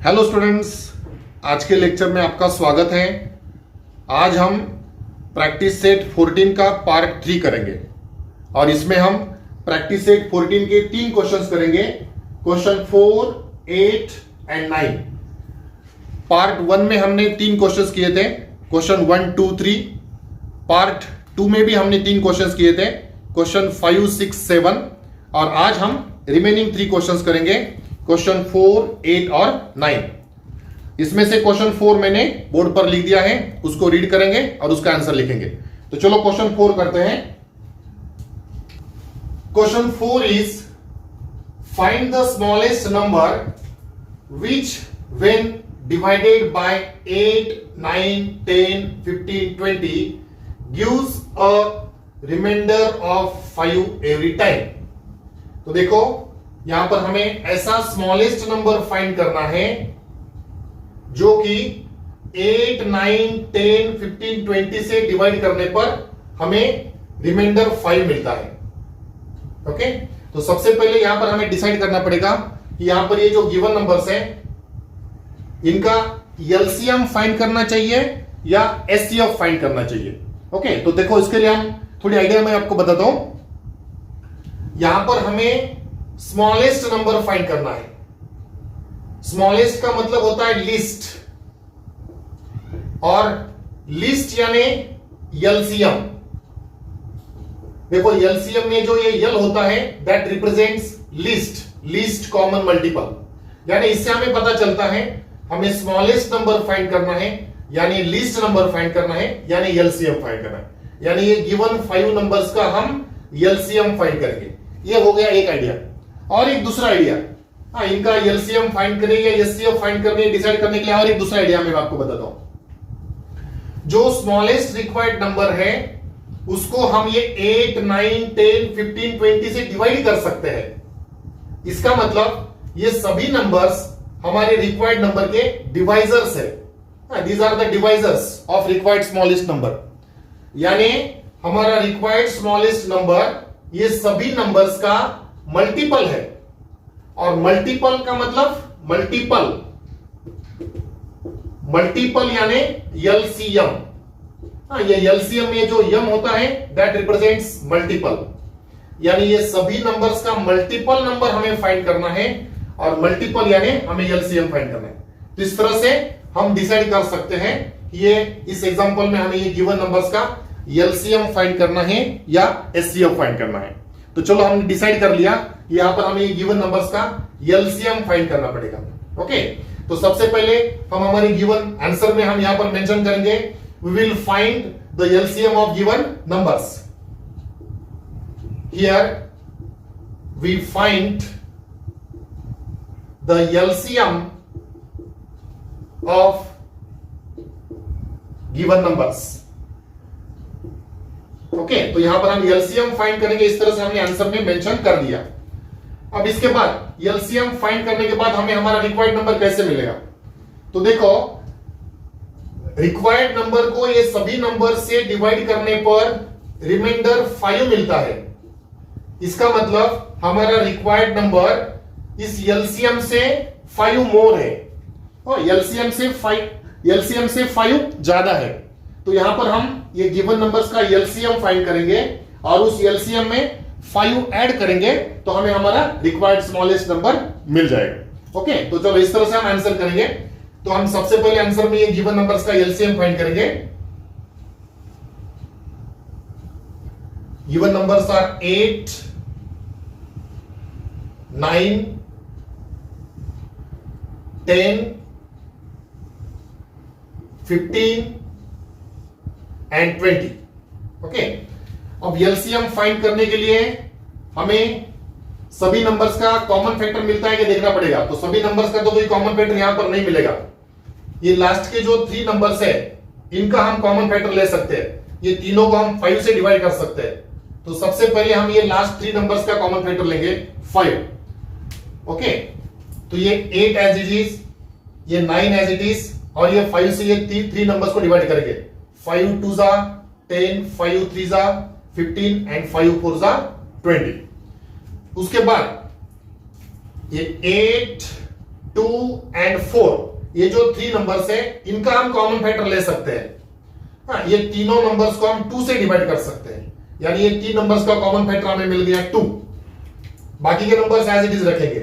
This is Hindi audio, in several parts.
हेलो स्टूडेंट्स, आज के लेक्चर में आपका स्वागत है। आज हम प्रैक्टिस सेट 14 का पार्ट 3 करेंगे और इसमें हम प्रैक्टिस सेट 14 के 3 क्वेश्चंस करेंगे। Question 4, 8 and 9। पार्ट 1 में हमने 3 क्वेश्चंस किए थे, क्वेश्चन 1, 2, 3। पार्ट 2 में भी हमने 3 क्वेश्चंस किए थे, क्वेश्चन 5, 6, 7। और आज हम रिमेनिंग 3 क्वेश्चंस करेंगे, क्वेश्चन 4, 8 और 9। इसमें से क्वेश्चन 4 मैंने बोर्ड पर लिख दिया है, उसको रीड करेंगे और उसका आंसर लिखेंगे। तो चलो क्वेश्चन 4 करते हैं। Question 4 is find the smallest number which when divided by 8, 9, 10, 15, 20 gives a remainder of 5 every time. तो देखो यहां पर हमें ऐसा स्मॉलेस्ट नंबर फाइंड करना है जो कि 8, 9, 10, 15, 20 से डिवाइड करने पर हमें रिमाइंडर 5 मिलता है। ओके, तो सबसे पहले यहां पर हमें डिसाइड करना पड़ेगा कि यहां पर ये जो गिवन नंबर्स हैं इनका एलसीएम फाइंड करना चाहिए या एचसीएफ फाइंड करना चाहिए। ओके, तो देखो इसके लिए हम थोड़ी आइडिया मैं आपको बताता हूं। यहां पर हमें स्मॉलेस्ट नंबर फाइंड करना है। स्मॉलेस्ट का मतलब होता है लिस्ट, और लिस्ट यानी एलसीएम। देखो एलसीएम में जो ये एल होता है that represents list common multiple. यानी इससे हमें पता चलता है हमें स्मॉलेस्ट नंबर फाइंड करना है, यानी लिस्ट नंबर फाइंड करना है, यानी एलसीएम फाइंड करना है। यानी ये गिवन 5 नंबर्स का हम एलसीएम फाइंड करेंगे। ये हो गया एक आइडिया। और एक दूसरा आइडिया, इनका एलसीएम फाइंड करने या एचसीएफ फाइंड करने डिसाइड करने के लिए और एक दूसरा आइडिया मैं आपको बताता हूं। जो स्मॉलेस्ट रिक्वायर्ड नंबर है उसको हम ये 8, 9, 10, 15, 20 से डिवाइड कर सकते हैं। इसका मतलब ये सभी नंबर्स हमारे रिक्वायर्ड नंबर के डिवाइजर्स है। These are the divisors of required smallest number. यानी हमारा रिक्वायर्ड स्मॉलेस्ट नंबर ये सभी नंबर्स का मल्टीपल है। और मल्टीपल का मतलब मल्टीपल यानी एलसीएम। ये एलसीएम में जो एम होता है दैट रिप्रेजेंट्स मल्टीपल। यानी ये सभी नंबर्स का मल्टीपल नंबर हमें फाइंड करना है, और मल्टीपल यानी हमें एलसीएम फाइंड करना है। तो इस तरह से हम डिसाइड कर सकते हैं कि ये इस एग्जांपल में हमें ये गिवन नंबर्स का एलसीएम फाइंड करना है या एचसीएफ फाइंड करना है। तो चलो हमने डिसाइड कर लिया कि यहां पर हमें ये गिवन नंबर्स का एलसीएम फाइंड करना पड़ेगा। ओके, तो सबसे पहले हम हमारे गिवन आंसर में हम यहां पर मेंशन करेंगे we will find the LCM of given numbers. Here we find the LCM of given numbers. Okay, तो यहां पर हम एलसीएम फाइंड करेंगे। इस तरह से हमने आंसर में मेंशन कर दिया। अब इसके बाद एलसीएम फाइंड करने के बाद हमें हमारा रिक्वायर्ड नंबर कैसे मिलेगा? तो देखो रिक्वायर्ड नंबर को ये सभी नंबर से डिवाइड करने पर रिमाइंडर 5 मिलता है। इसका मतलब हमारा रिक्वायर्ड नंबर इस एलसीएम से 5 मोर है, और एलसीएम से 5 ज्यादा है। तो यहां पर हम ये गिवन नंबर्स का एलसीएम फाइंड करेंगे और उस एलसीएम में 5 ऐड करेंगे तो हमें हमारा रिक्वायर्ड स्मॉलेस्ट नंबर मिल जाएगा। ओके, तो चलो इस तरह से हम आंसर करेंगे। तो हम सबसे पहले आंसर में ये गिवन नंबर्स का एलसीएम फाइंड करेंगे। Given numbers are 8, 9, 10, 15 and 20। Okay, अब एलसीएम फाइंड करने के लिए हमें सभी नंबर्स का कॉमन फैक्टर मिलता है कि देखना पड़ेगा। तो सभी नंबर्स का तो कोई कॉमन फैक्टर यहां पर नहीं मिलेगा। ये लास्ट के जो 3 नंबर्स है इनका हम कॉमन फैक्टर ले सकते हैं। ये तीनों को हम 5 से डिवाइड कर सकते हैं। तो सबसे पहले हम ये लास्ट 3 नंबर्स का कॉमन फैक्टर लेंगे 5। ओके, तो ये 8 एज इट इज, ये 9 एज इट इज, और ये 5 से ये 3 नंबर्स को डिवाइड करेंगे। 5 2 जा 10, 5 3 जा 15 एंड 5 4 जा 20। उसके बाद ये 8, 2 एंड 4, ये जो 3 नंबर्स है इनका हम कॉमन फैक्टर ले सकते हैं। हाँ, ये तीनों नंबर्स को हम 2 से डिवाइड कर सकते हैं, यानी ये 3 नंबर्स का कॉमन फैक्टर हमें मिल गया 2। बाकी के नंबर्स एज इट इज रखेंगे।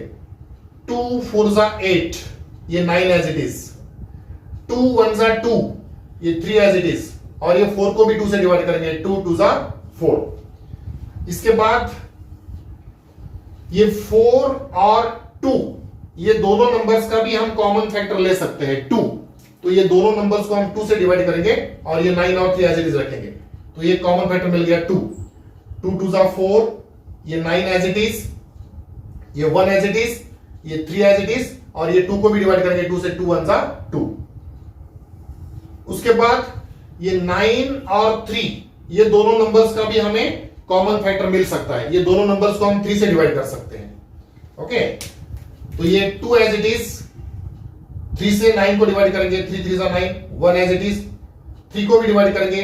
2 4 जा 8, ये 9 एज इट इज। 2 1 जा 2, ये 3 एज इट इज, और ये 4 को भी 2 से डिवाइड करेंगे, 2 2 जा 4। इसके बाद ये 4 और 2, ये दोनों नंबर्स का भी हम कॉमन फैक्टर ले सकते हैं 2, तो ये दोनों नंबर्स को हम 2 से डिवाइड करेंगे और ये 9 और 3 एज इट इज रखेंगे, तो ये कॉमन फैक्टर मिल गया 2। 2 2 जा 4, ये 9 एज इट इज, ये 1 एज इट इज, ये 3 एज इट इज, और ये 2 को भी डिवाइड करेंगे 2 से, 2 1 जा 2। उसके बाद ये 9 और 3, ये दोनों नंबर्स का भी हमें कॉमन फैक्टर मिल सकता है, ये दोनों नंबर्स को हम 3 से डिवाइड कर सकते हैं। ओके, तो ये 2 एज इट इज, 3 से 9 को डिवाइड करेंगे, 3 3 जा 9, 1 एज इट इज, 3 को भी डिवाइड करेंगे,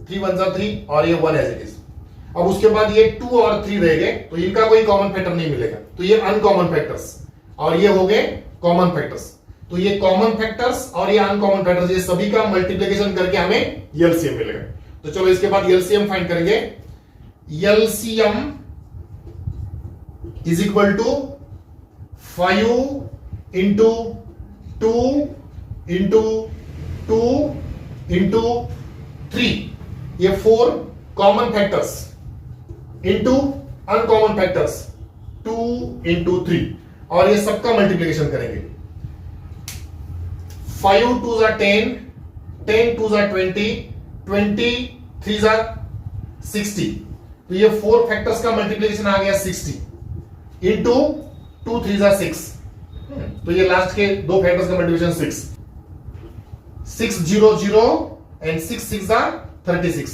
3 1 जा 3, और ये 1 एज इट इज। अब उसके बाद ये 2 और 3 रह गए, तो इनका कोई कॉमन फैक्टर नहीं मिलेगा, तो ये अनकॉमन फैक्टर्स, और ये हो गए कॉमन फैक्टर्स। तो ये कॉमन फैक्टर्स और ये अनकॉमन फैक्टर्स, ये सभी का मल्टीप्लिकेशन करके हमें एलसीएम मिलेगा। तो चलो इसके बाद एलसीएम फाइंड करेंगे। LCM is equal to 5 into 2 into 2 into 3, ये 4 common factors into uncommon factors 2 into 3, और ये सबका मल्टीप्लिकेशन करेंगे। 5 2 जा 10, 10 2 जा 20, 20 3 जा 60, तो ये 4 फैक्टर्स का मल्टीप्लिकेशन आ गया 60 इंटू 2 3 जा 6, तो ये लास्ट के दो फैक्टर्स का मल्टीप्लिकेशन 6 6 0 0 एंड 6 6 जा 36,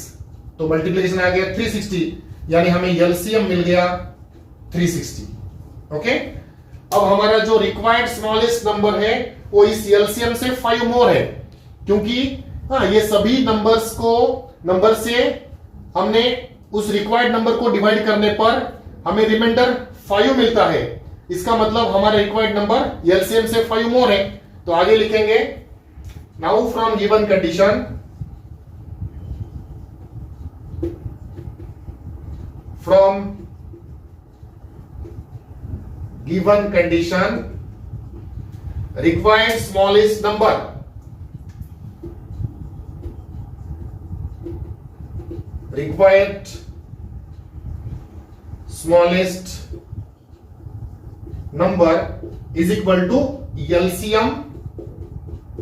तो मल्टीप्लिकेशन आ गया 360, यानी हमें एलसीएम मिल गया 360। ओके, अब हमारा जो रिक्वायर्ड स्मॉलेस्ट नंबर है वो इस एलसीएम से 5 मोर है, क्योंकि ये सभी नंबर से हमने उस रिक्वायर्ड नंबर को डिवाइड करने पर हमें रिमाइंडर 5 मिलता है। इसका मतलब हमारा रिक्वायर्ड नंबर एलसीएम से 5 मोर है। तो आगे लिखेंगे, now from given condition, from given condition required smallest number is equal to LCM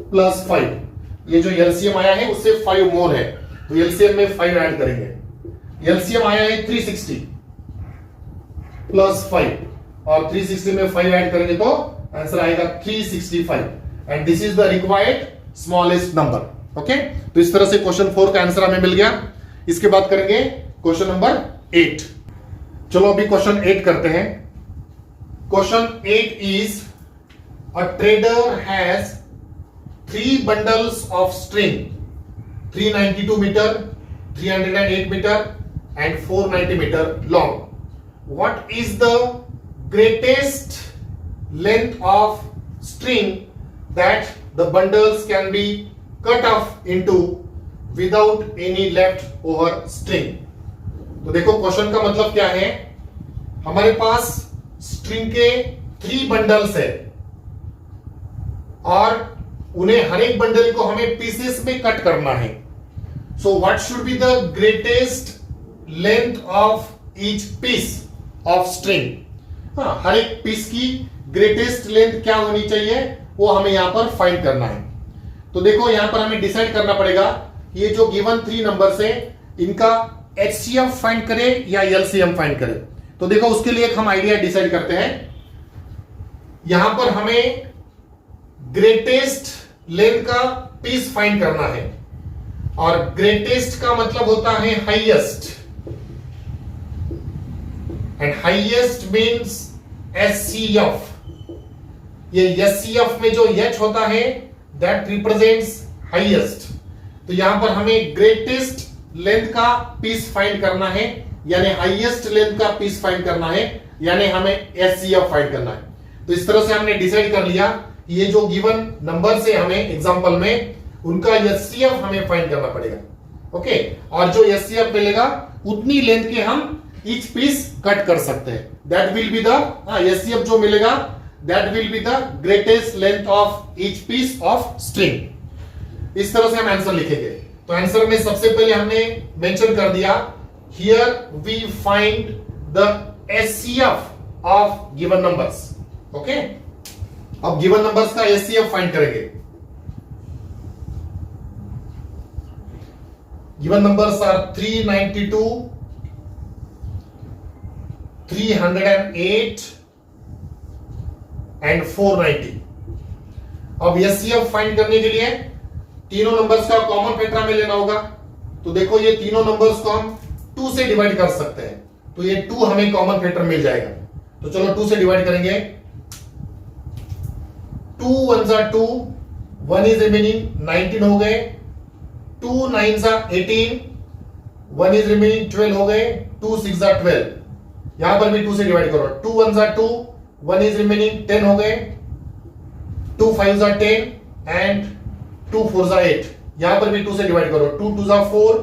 plus 5। ये जो LCM आया है उससे 5 मोर है, तो LCM में 5 ऐड करेंगे। LCM आया है 360 प्लस 5, और 360 में 5 ऐड करेंगे तो आंसर आएगा 365, and this is the required smallest number. Okay, तो इस तरह से क्वेश्चन 4 का आंसर हमें मिल गया। इसके बाद करेंगे क्वेश्चन नंबर 8। चलो अभी क्वेश्चन 8 करते हैं। Question 8 is, a trader has 3 bundles of string, 392 meter, 308 meter and 490 meter long. What is the greatest length of string that the bundles can be cut off into without any left over string? तो देखो क्वेश्चन का मतलब क्या है, हमारे पास स्ट्रिंग के 3 बंडल्स है और उन्हें हर एक बंडल को हमें पीसेस में कट करना है। So what should be the greatest length of each piece of string? हर एक पीस की ग्रेटेस्ट लेंथ क्या होनी चाहिए वो हमें यहां पर फाइंड करना है। तो देखो यहां पर हमें डिसाइड करना पड़ेगा, ये जो गिवन 3 नंबर्स है इनका HCF फाइंड करें या LCM फाइंड करें। तो देखो उसके लिए एक हम आइडिया डिसाइड करते हैं। यहां पर हमें ग्रेटेस्ट लेंथ का पीस फाइंड करना है, और ग्रेटेस्ट का मतलब होता है highest, and highest means SCF। ये SCF में जो H होता है दैट रिप्रेजेंट्स हाईएस्ट। तो यहां पर हमें ग्रेटेस्ट लेंथ का पीस फाइंड करना है, यानी हाईएस्ट लेंथ का पीस फाइंड करना है, यानी हमें SCF फाइंड करना है। तो इस तरह से हमने डिसाइड कर लिया, ये जो गिवन नंबर से हमें एग्जांपल में उनका एचसीएफ हमें फाइंड करना पड़ेगा। ओके, और जो एचसीएफ मिलेगा उतनी लेंथ के हम ईच पीस कट कर सकते हैं। That will be the HCF जो मिलेगा that will be the greatest length of each piece of string. इस तरह से हम आंसर लिखेंगे। तो आंसर में सबसे पहले हमने मेंशन कर दिया here we find the HCF of given numbers. Okay, अब गिवन नंबर्स का एचसीएफ फाइंड करेंगे। Given numbers are 392, 308 and 490। अब एचसीएफ फाइंड करने के लिए तीनों नंबर्स का कॉमन फैक्टर हमें लेना होगा। तो देखो ये तीनों नंबर्स को हम 2 से डिवाइड कर सकते हैं, तो ये 2 हमें कॉमन फैक्टर मिल जाएगा। तो चलो 2 से डिवाइड करेंगे। 2 1 2, 1 इज रिमेनिंग 19 हो गए। 2 9 18, 1 इज रिमेनिंग 12 हो गए। 2 6 12, यहां पर भी 2 से डिवाइड करो। 2 1 2, 1 इज रिमेनिंग 10 हो गए। 2 5 10 एंड 2 4 8, यहां पर भी 2 से डिवाइड करो। 2 2 4,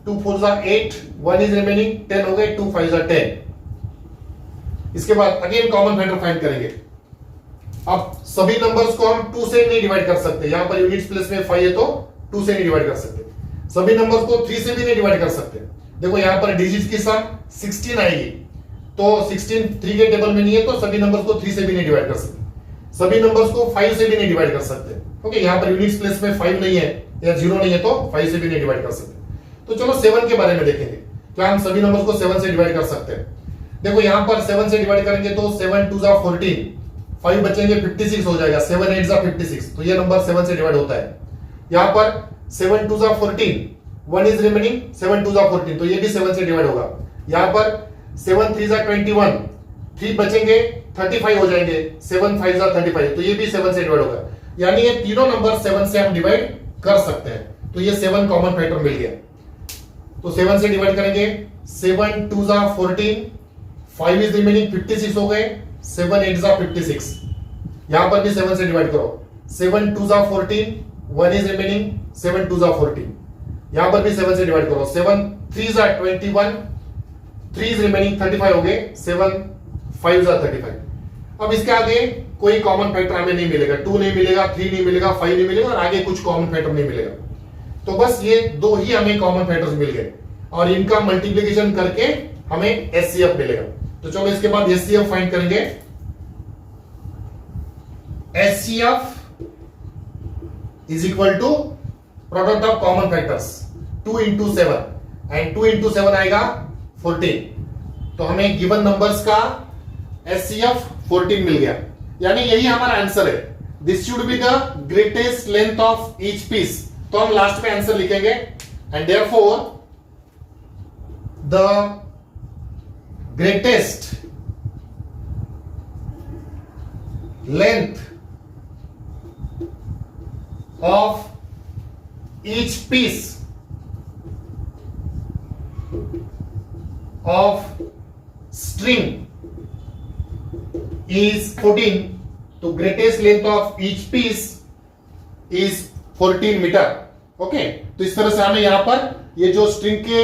2 4 8, 1 इज रिमेनिंग 10 हो गए। 2 5 10। इसके बाद अगेन कॉमन फैक्टर फाइंड करेंगे। अब सभी नंबर्स को हम 2 से नहीं डिवाइड कर सकते, यहां पर यूनिट्स प्लेस में 5 है तो 2 से नहीं डिवाइड कर सकते। सभी नंबर्स को 3 से भी नहीं डिवाइड कर सकते। देखो यहां पर डिजिट्स की सम 16 आएगी, तो 16 3 के टेबल में नहीं है, तो सभी नंबर्स को 3 से भी नहीं डिवाइड कर सकते। सभी नंबर्स को 5 से भी नहीं डिवाइड कर सकते। ओके, यहां पर यूनिट्स प्लेस में 5 नहीं है या 0 नहीं है, तो 5 से भी नहीं डिवाइड कर सकते। तो चलो 7 के बारे में देखेंगे, क्या हम सभी नंबर्स को 7 से डिवाइड कर सकते हैं। देखो यहां पर 7 से डिवाइड करेंगे तो 7 2 14, 5 बचेंगे 56 हो जाएगा। 7 8 56, तो ये नंबर 7 से डिवाइड होता है। यहां पर 7 2 14, 1 इज रिमेनिंग 7 2 14, तो ये भी 7 से डिवाइड होगा। यहां पर 7 3 21, 3 बचेंगे 35 हो जाएंगे। 7 5 35, तो ये भी 7 से डिवाइड होगा। यानी ये तीनों नंबर 7 से हम डिवाइड कर सकते हैं। तो ये 7 कॉमन फैक्टर मिल गया। तो 7 से डिवाइड करेंगे। 7 2 14, 5 इज रिमेनिंग 56 हो गए। 7 8 56, यहां पर भी 7 से डिवाइड करो। 7 2 14, 1 इज रिमेनिंग 7 2 14, यहां पर भी 7 से डिवाइड करो। 7 3 21, 3 इज रिमेनिंग 35 हो गए। 7 5 35। अब इसके आगे कोई कॉमन फैक्टर हमें नहीं मिलेगा। 2 नहीं मिलेगा, 3 नहीं मिलेगा, 5 नहीं मिलेगा और आगे कुछ कॉमन फैक्टर नहीं मिलेगा। तो बस ये 2 ही हमें कॉमन फैक्टर्स मिल गए और इनका मल्टीप्लिकेशन करके हमें एचसीएफ मिलेगा। तो चलो इसके बाद एचसीएफ फाइंड करेंगे। HCF is equal to product of common factors 2 into 7 and 2 into 7 आएगा 14। तो हमें गिवन नंबर्स का एचसीएफ 14 मिल गया, यानी यही हमारा आंसर है। This should be the greatest length of each piece. तो हम लास्ट में आंसर लिखेंगे and therefore the greatest length of each piece of string is 14. तो greatest length of each piece is 14 meter. Okay, तो इस तरह से हमें यहां पर ये जो स्ट्रिंग के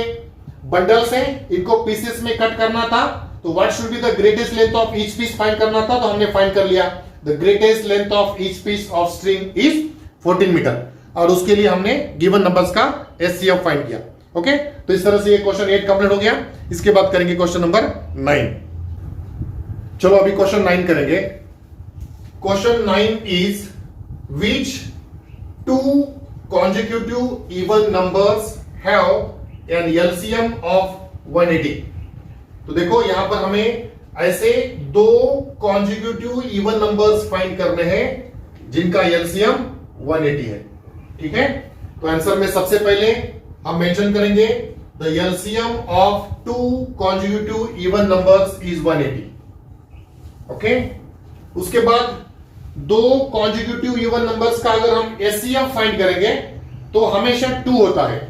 बंडल्स हैं इनको पीसेस में कट करना था। तो what should be the greatest length of each piece find करना था, तो हमने फाइंड कर लिया। The greatest length of each piece of string is 14 meter और उसके लिए हमने गिवन नंबर्स का एचसीएफ फाइंड किया। ओके, तो इस तरह से ये क्वेश्चन 8 कंप्लीट हो गया। इसके बाद करेंगे क्वेश्चन नंबर 9। चलो अभी क्वेश्चन 9 करेंगे। Question 9 is which 2 consecutive even numbers have an LCM of 180। तो देखो यहां पर हमें ऐसे 2 consecutive even numbers फाइंड करने हैं जिनका LCM 180 है। ठीक है, तो आंसर में सबसे पहले हम मेंशन करेंगे the LCM of 2 consecutive even numbers is 180। Okay, उसके बाद 2 consecutive even numbers का अगर हम HCF फाइंड करेंगे तो हमेशा 2 होता है।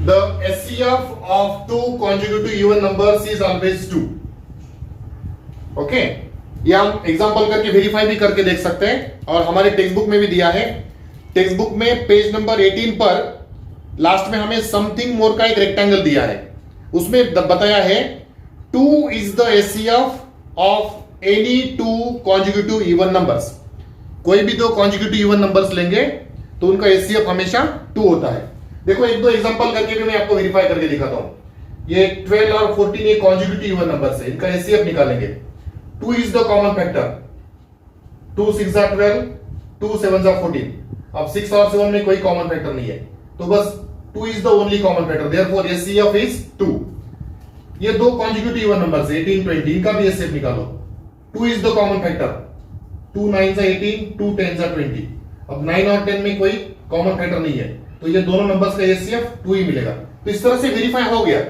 The HCF of 2 consecutive even numbers is always 2। Okay, ये हम एग्जांपल करके वेरीफाई भी करके देख सकते हैं, और हमारे टेक्स्ट बुक में भी दिया है। टेक्स्ट बुक में पेज नंबर 18 पर लास्ट में हमें समथिंग मोर का एक रेक्टेंगल दिया है, उसमें बताया है 2 is the HCF of any two consecutive even numbers. कोई भी दो कॉन्जिक्यूटिव इवन नंबर्स लेंगे तो उनका एचसीएफ हमेशा 2 होता है। देखो एक दो एग्जांपल करके भी मैं आपको वेरीफाई करके दिखाता हूं। ये 12 और 14 ये कॉन्जिक्यूटिव इवन नंबर्स है, इनका एचसीएफ निकालेंगे। 2 is the common factor, 2 6 are 12, 2 7 are 14। अब 6 और 7 में कोई कॉमन फैक्टर नहीं है, तो बस 2 is the only common factor, therefore HCF is 2। ये दो कॉन्जिक्यूटिव इवन नंबर्स 18 20, इनका भी एचसीएफ निकालो। 2 is the common factor, 2 9 are 18, 2 10 are 20। अब 9 और 10 में कोई कॉमन फैक्टर नहीं है, तो ये दोनों नंबर्स का एचसीएफ 2 ही मिलेगा। तो इस तरह से वेरीफाई हो गया,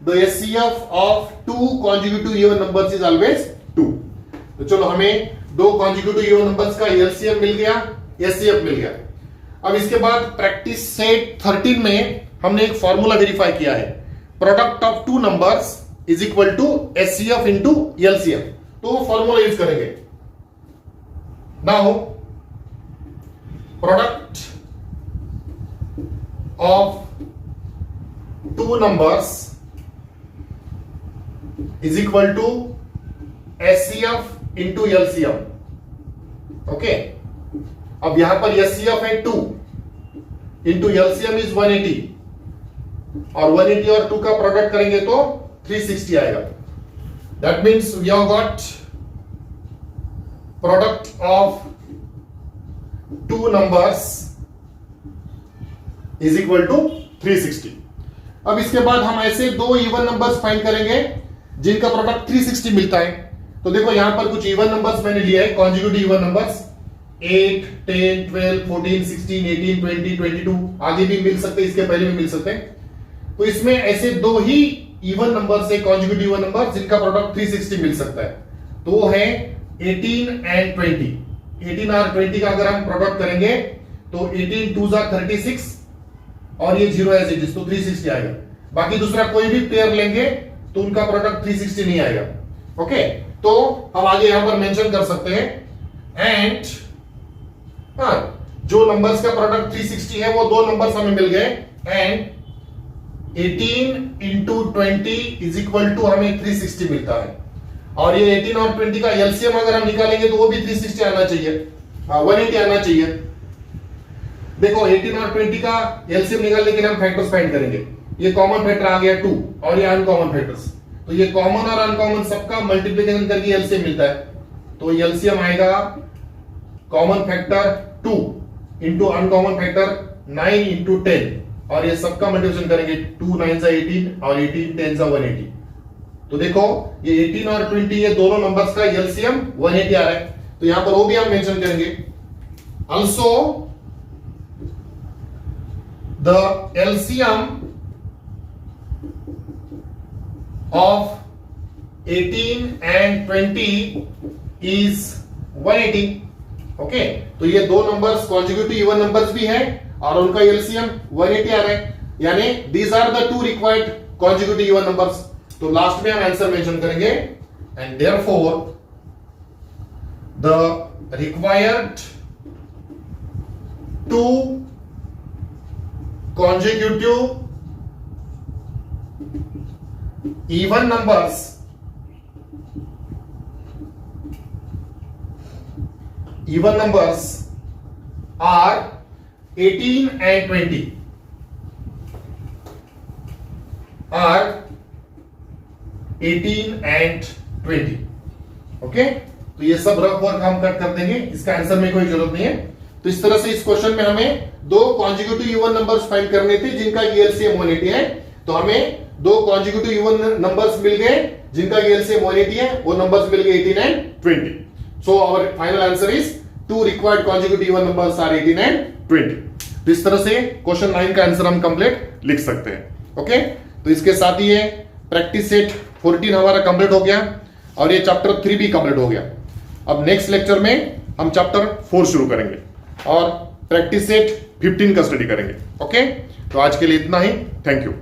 the HCF of 2 consecutive even numbers is always 2। तो चलो हमें दो कॉन्जिक्यूटिव इवन नंबर्स का एलसीएम मिल गया, एचसीएफ मिल गया। अब इसके बाद प्रैक्टिस सेट 13 में हमने एक फॉर्मूला वेरीफाई किया है, product of two numbers is equal to HCF into LCM. तो वो फॉर्मूला यूज करेंगे। Now product of two numbers is equal to HCF into LCM. Okay, अब यहां पर एचसीएफ है 2 इंटू एलसीएम इज 180, और 180 और 2 का प्रोडक्ट करेंगे तो 360 आएगा। That means we have got product of two numbers is equal to 360। अब इसके बाद हम ऐसे दो इवन नंबर्स फाइंड करेंगे जिनका प्रोडक्ट 360 मिलता है। तो देखो यहां पर कुछ इवन नंबर्स मैंने लिया है, कॉन्जिक्यूटिव इवन नंबर्स 8 10 12 14 16 18 20 22, आगे भी मिल सकते हैं, इसके पहले भी मिल सकते हैं। तो इसमें ऐसे दो ही इवन नंबर्स है, कॉन्जिक्यूटिव इवन नंबर, जिनका प्रोडक्ट 360 मिल सकता है। तो वो है 18 एंड 20। 18 और 20 का अगर हम प्रोडक्ट करेंगे तो 18 2 are 36 और ये 0 एज इट इज, तो 360 आएगा। बाकी दूसरा कोई भी पेयर लेंगे तो उनका प्रोडक्ट 360 नहीं आएगा। ओके, तो हम आगे यहां पर मेंशन कर सकते हैं एंड जो नंबर्स का प्रोडक्ट 360 है वो दो नंबर्स हमें मिल गए, and 18 into 20 is equal to हमें 360 मिलता है। और ये 18 और 20 का एलसीएम अगर हम निकालेंगे तो वो भी 360 आना चाहिए, 180 आना चाहिए। देखो 18 और 20 का एलसीएम निकालने के लिए हम फैक्टर्स फाइंड करेंगे। ये कॉमन फैक्टर आ गया 2 और ये अनकॉमन फैक्टर्स, तो ये कॉमन और अनकॉमन सबका मल्टीप्लिकेशन करके एलसीएम मिलता है। तो एलसीएम आएगा common factor 2 into uncommon factor 9 into 10, और ये सबका मल्टीप्लिकेशन करेंगे 2 9 जा 18 और 18 10 जा 180। तो देखो ये 18 और 20 ये दोनों नंबर्स का एलसीएम 180 आ रहा है, तो यहां पर वो भी हम मेंशन करेंगे। Also the LCM of 18 and 20 is 180। Okay, तो ये दो नंबर्स कॉन्जिक्यूटिव इवन नंबर्स भी हैं और उनका एलसीएम 180 आ रहा है, यानी these are the two required consecutive even numbers. तो लास्ट में हम आंसर मेंशन करेंगे, and therefore the required two consecutive even numbers are 18 and 20 are 18 and 20। Okay, तो ये सब रफ वर्क हम कट कर देंगे, इसका आंसर में कोई जरूरत नहीं है। तो इस तरह से इस क्वेश्चन में हमें दो कॉन्जिक्यूटिव इवन नंबर्स फाइंड करने थे जिनका एलसीएम 180 है। तो हमें दो कॉन्जिक्यूटिव इवन नंबर्स मिल गए जिनका एलसीएम 180 है, वो नंबर्स मिल गए 18 and 20। So our final answer is two required consecutive even numbers are 18 and 20। तो इस तरह से क्वेश्चन 9 का आंसर हम कंप्लीट लिख सकते हैं। ओके, तो इसके साथ ही ये प्रैक्टिस सेट 14 हमारा कंप्लीट हो गया और ये चैप्टर 3 भी कंप्लीट हो गया। अब नेक्स्ट लेक्चर में हम चैप्टर 4 शुरू करेंगे और प्रैक्टिस सेट 15 का स्टडी करेंगे। ओके, तो आज के लिए इतना ही। Thank you.